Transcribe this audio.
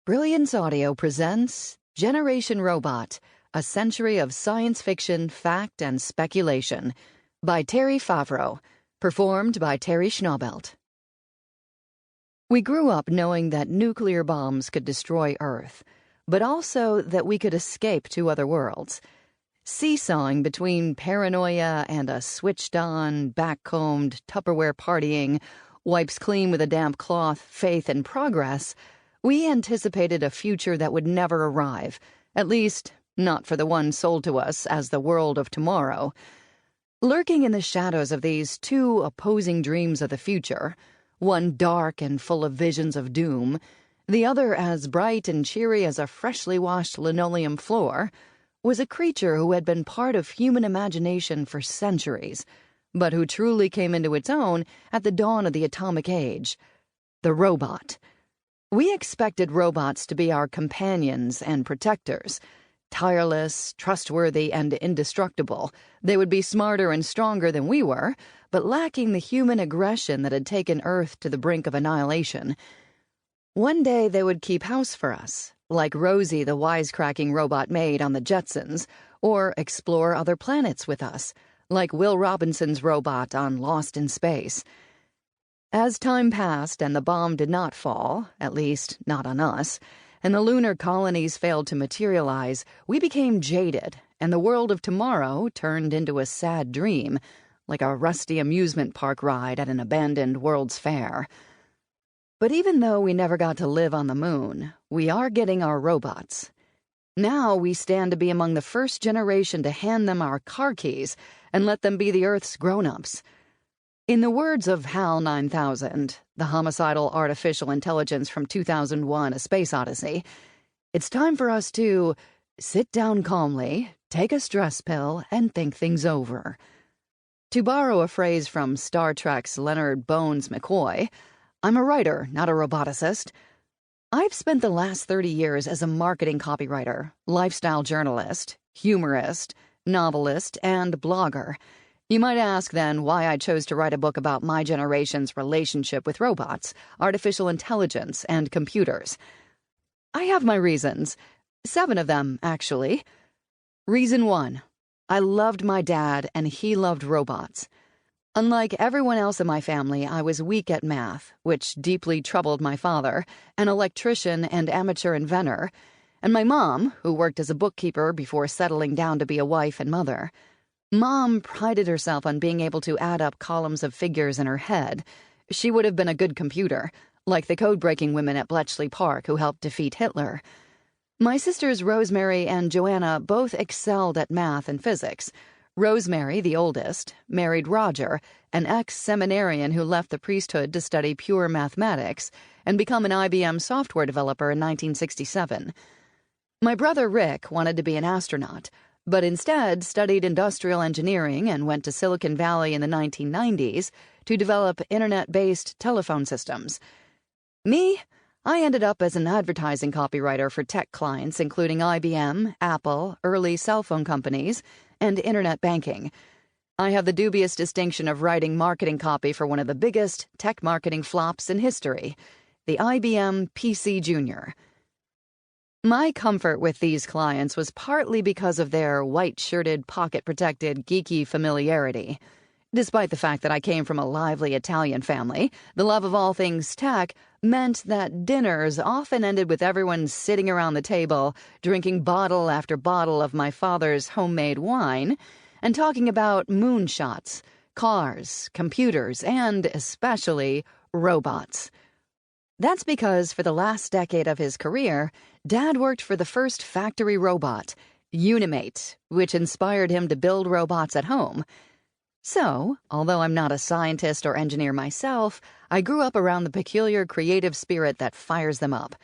Brilliance Audio presents Generation Robot, A Century of Science Fiction, Fact, and Speculation by Terri Favro, performed by Terry Schnaubelt. We grew up knowing that nuclear bombs could destroy Earth, but also that we could escape to other worlds. Seesawing between paranoia and a switched-on, back-combed, Tupperware partying, wipes clean with a damp cloth, faith and progress, we anticipated a future that would never arrive, at least not for the one sold to us as the world of tomorrow. Lurking in the shadows of these two opposing dreams of the future, one dark and full of visions of doom, the other as bright and cheery as a freshly washed linoleum floor, was a creature who had been part of human imagination for centuries, but who truly came into its own at the dawn of the atomic age: the robot. We expected robots to be our companions and protectors. Tireless, trustworthy, and indestructible, they would be smarter and stronger than we were, but lacking the human aggression that had taken Earth to the brink of annihilation. One day they would keep house for us, like Rosie the wisecracking robot maid on the Jetsons, or explore other planets with us, like Will Robinson's robot on Lost in Space. As time passed and the bomb did not fall, at least not on us, and the lunar colonies failed to materialize, we became jaded, and the world of tomorrow turned into a sad dream, like a rusty amusement park ride at an abandoned World's Fair. But even though we never got to live on the moon, we are getting our robots. Now we stand to be among the first generation to hand them our car keys and let them be the Earth's grown-ups. In the words of HAL 9000, the homicidal artificial intelligence from 2001: A Space Odyssey, it's time for us to sit down calmly, take a stress pill, and think things over. To borrow a phrase from Star Trek's Leonard Bones McCoy, I'm a writer, not a roboticist. I've spent the last 30 years as a marketing copywriter, lifestyle journalist, humorist, novelist, and blogger. You might ask, then, why I chose to write a book about my generation's relationship with robots, artificial intelligence, and computers. I have my reasons. 7 of them, actually. Reason 1. I loved my dad, and he loved robots. Unlike everyone else in my family, I was weak at math, which deeply troubled my father, an electrician and amateur inventor, and my mom, who worked as a bookkeeper before settling down to be a wife and mother. Mom prided herself on being able to add up columns of figures in her head. She would have been a good computer, like the code-breaking women at Bletchley Park who helped defeat Hitler. My sisters Rosemary and Joanna both excelled at math and physics. Rosemary, the oldest, married Roger, an ex-seminarian who left the priesthood to study pure mathematics and become an IBM software developer in 1967. My brother Rick wanted to be an astronaut, but instead studied industrial engineering and went to Silicon Valley in the 1990s to develop internet-based telephone systems. Me? I ended up as an advertising copywriter for tech clients including IBM, Apple, early cell phone companies, and internet banking. I have the dubious distinction of writing marketing copy for one of the biggest tech marketing flops in history, the IBM PC Junior. My comfort with these clients was partly because of their white-shirted, pocket-protected, geeky familiarity. Despite the fact that I came from a lively Italian family, the love of all things tech meant that dinners often ended with everyone sitting around the table, drinking bottle after bottle of my father's homemade wine, and talking about moonshots, cars, computers, and, especially, robots. That's because for the last decade of his career, Dad worked for the first factory robot, Unimate, which inspired him to build robots at home. So, although I'm not a scientist or engineer myself, I grew up around the peculiar creative spirit that fires them up.